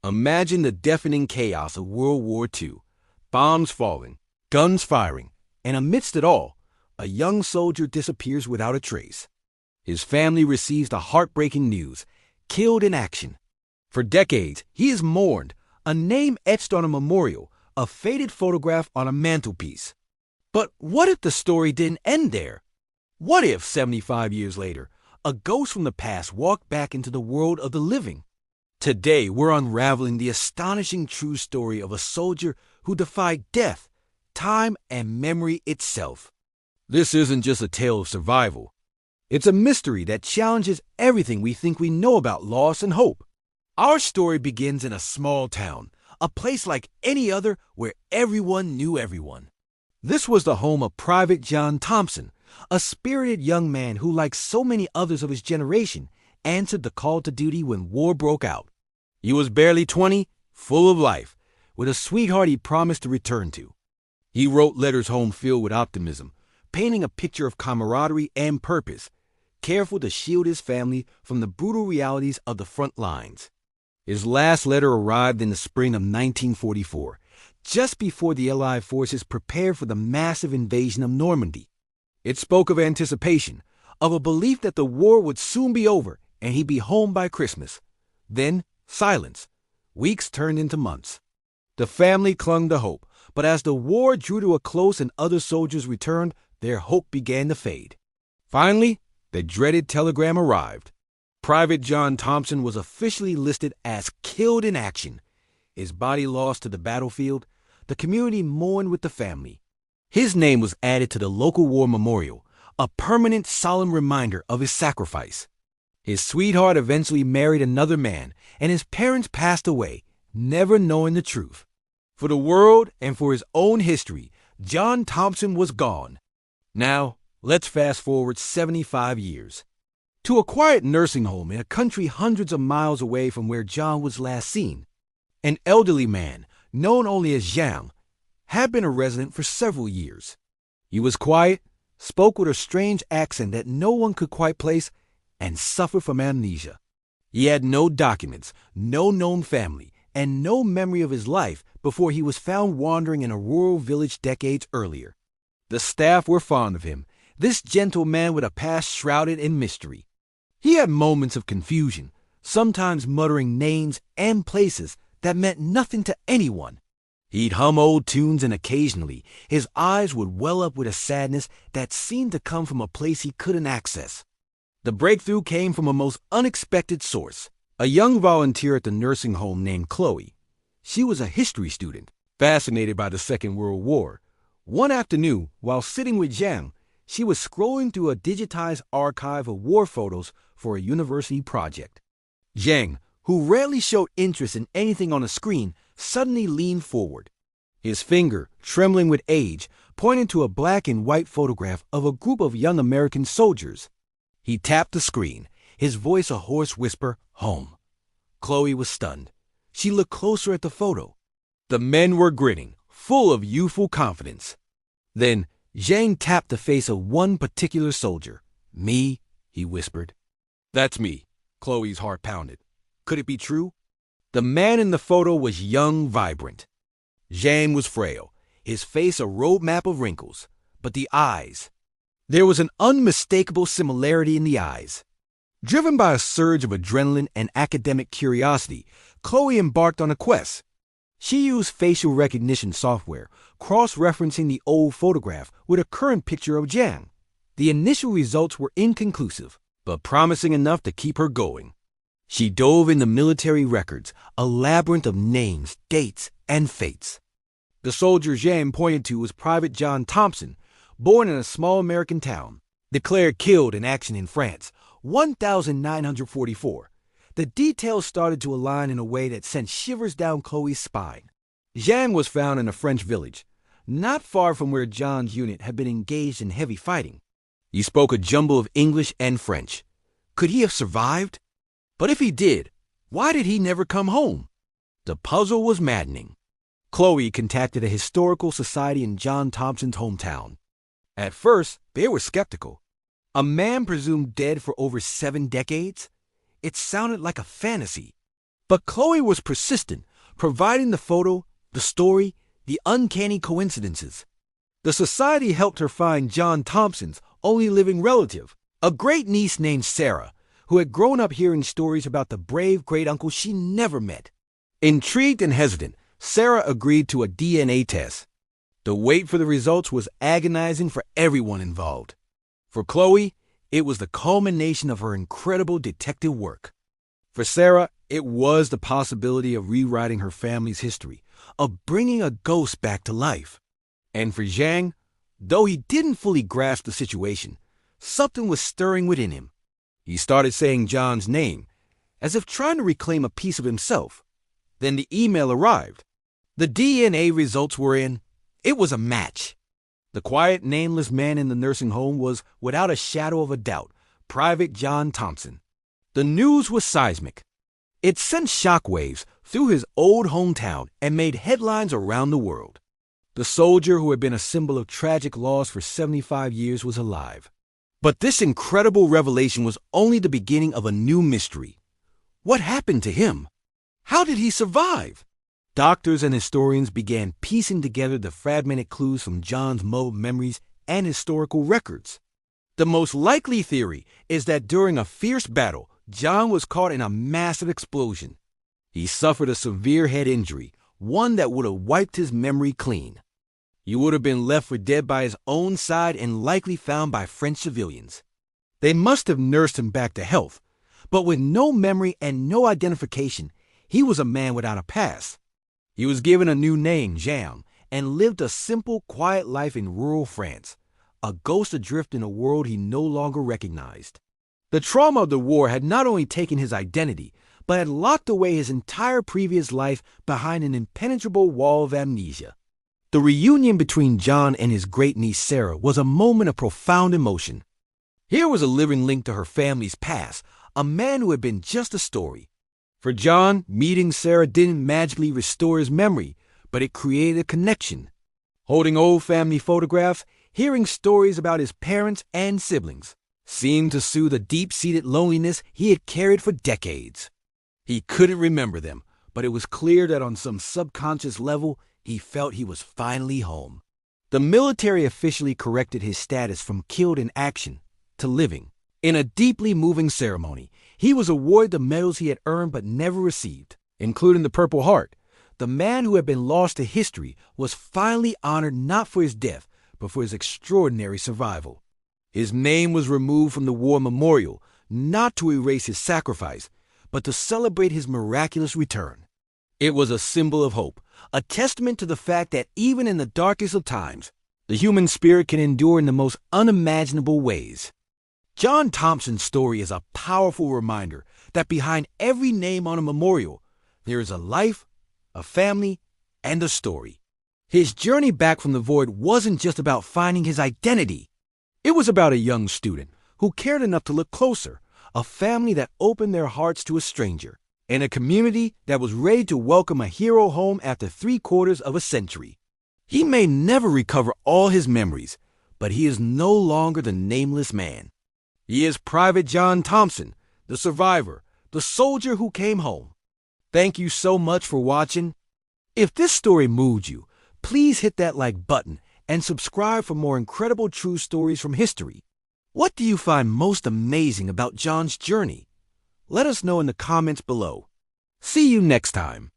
Imagine the deafening chaos of World War II. Bombs falling, guns firing, and amidst it all, a young soldier disappears without a trace. His family receives the heartbreaking news: killed in action. For decades, he is mourned, a name etched on a memorial, a faded photograph on a mantelpiece. But what if the story didn't end there? What if, 75 years later, a ghost from the past walked back into the world of the living? Today, we're unraveling the astonishing true story of a soldier who defied death, time, and memory itself. This isn't just a tale of survival. It's a mystery that challenges everything we think we know about loss and hope. Our story begins in a small town, a place like any other where everyone knew everyone. This was the home of Private John Thompson, a spirited young man who, like so many others of his generation, answered the call to duty when war broke out. He was barely 20, full of life, with a sweetheart he promised to return to. He wrote letters home filled with optimism, painting a picture of camaraderie and purpose, careful to shield his family from the brutal realities of the front lines. His last letter arrived in the spring of 1944, just before the Allied forces prepared for the massive invasion of Normandy. It spoke of anticipation, of a belief that the war would soon be over and he'd be home by Christmas. Then, silence. Weeks turned into months. The family clung to hope, but as the war drew to a close and other soldiers returned, their hope began to fade. Finally, the dreaded telegram arrived. Private John Thompson was officially listed as killed in action. His body lost to the battlefield. The community mourned with the family. His name was added to the local war memorial, a permanent solemn reminder of his sacrifice. His sweetheart eventually married another man, and his parents passed away, never knowing the truth. For the world and for his own history, John Thompson was gone. Now, let's fast forward 75 years. To a quiet nursing home in a country hundreds of miles away from where John was last seen. An elderly man, known only as Zhang, had been a resident for several years. He was quiet, spoke with a strange accent that no one could quite place, and suffered from amnesia. He had no documents, no known family, and no memory of his life before he was found wandering in a rural village decades earlier. The staff were fond of him, this gentle man with a past shrouded in mystery. He had moments of confusion, sometimes muttering names and places that meant nothing to anyone. He'd hum old tunes, and occasionally his eyes would well up with a sadness that seemed to come from a place he couldn't access. The breakthrough came from a most unexpected source, a young volunteer at the nursing home named Chloe. She was a history student, fascinated by the Second World War. One afternoon, while sitting with Zhang, she was scrolling through a digitized archive of war photos for a university project. Zhang, who rarely showed interest in anything on a screen, suddenly leaned forward. His finger, trembling with age, pointed to a black and white photograph of a group of young American soldiers. He tapped the screen, his voice a hoarse whisper, "Home." Chloe was stunned. She looked closer at the photo. The men were grinning, full of youthful confidence. Then, Zhang tapped the face of one particular soldier. "Me," he whispered. "That's me." Chloe's heart pounded. Could it be true? The man in the photo was young, vibrant. Zhang was frail, his face a roadmap of wrinkles. But the eyes. There was an unmistakable similarity in the eyes. Driven by a surge of adrenaline and academic curiosity, Chloe embarked on a quest. She used facial recognition software, cross-referencing the old photograph with a current picture of Zhang. The initial results were inconclusive, but promising enough to keep her going. She dove into military records, a labyrinth of names, dates, and fates. The soldier Zhang pointed to was Private John Thompson, born in a small American town, declared killed in action in France, 1944. The details started to align in a way that sent shivers down Chloe's spine. Zhang was found in a French village, not far from where John's unit had been engaged in heavy fighting. He spoke a jumble of English and French. Could he have survived? But if he did, why did he never come home? The puzzle was maddening. Chloe contacted a historical society in John Thompson's hometown. At first, they were skeptical. A man presumed dead for over 7 decades? It sounded like a fantasy. But Chloe was persistent, providing the photo, the story, the uncanny coincidences. The society helped her find John Thompson's only living relative, a great-niece named Sarah, who had grown up hearing stories about the brave great-uncle she never met. Intrigued and hesitant, Sarah agreed to a DNA test. The wait for the results was agonizing for everyone involved. For Chloe, it was the culmination of her incredible detective work. For Sarah, it was the possibility of rewriting her family's history, of bringing a ghost back to life. And for Zhang, though he didn't fully grasp the situation, something was stirring within him. He started saying John's name, as if trying to reclaim a piece of himself. Then the email arrived. The DNA results were in. It was a match. The quiet, nameless man in the nursing home was, without a shadow of a doubt, Private John Thompson. The news was seismic. It sent shockwaves through his old hometown and made headlines around the world. The soldier who had been a symbol of tragic loss for 75 years was alive. But this incredible revelation was only the beginning of a new mystery. What happened to him? How did he survive? Doctors and historians began piecing together the fragmented clues from John's muddled memories and historical records. The most likely theory is that during a fierce battle, John was caught in a massive explosion. He suffered a severe head injury, one that would have wiped his memory clean. He would have been left for dead by his own side and likely found by French civilians. They must have nursed him back to health, but with no memory and no identification, he was a man without a past. He was given a new name, Jean, and lived a simple, quiet life in rural France, a ghost adrift in a world he no longer recognized. The trauma of the war had not only taken his identity, but had locked away his entire previous life behind an impenetrable wall of amnesia. The reunion between John and his great-niece Sarah was a moment of profound emotion. Here was a living link to her family's past, a man who had been just a story. For John, meeting Sarah didn't magically restore his memory, but it created a connection. Holding old family photographs, hearing stories about his parents and siblings, seemed to soothe a deep-seated loneliness he had carried for decades. He couldn't remember them, but it was clear that on some subconscious level, he felt he was finally home. The military officially corrected his status from killed in action to living. In a deeply moving ceremony, he was awarded the medals he had earned but never received, including the Purple Heart. The man who had been lost to history was finally honored not for his death, but for his extraordinary survival. His name was removed from the war memorial, not to erase his sacrifice, but to celebrate his miraculous return. It was a symbol of hope, a testament to the fact that even in the darkest of times, the human spirit can endure in the most unimaginable ways. John Thompson's story is a powerful reminder that behind every name on a memorial, there is a life, a family, and a story. His journey back from the void wasn't just about finding his identity. It was about a young student who cared enough to look closer, a family that opened their hearts to a stranger, and a community that was ready to welcome a hero home after 3/4 of a century. He may never recover all his memories, but he is no longer the nameless man. He is Private John Thompson, the survivor, the soldier who came home. Thank you so much for watching. If this story moved you, please hit that like button and subscribe for more incredible true stories from history. What do you find most amazing about John's journey? Let us know in the comments below. See you next time.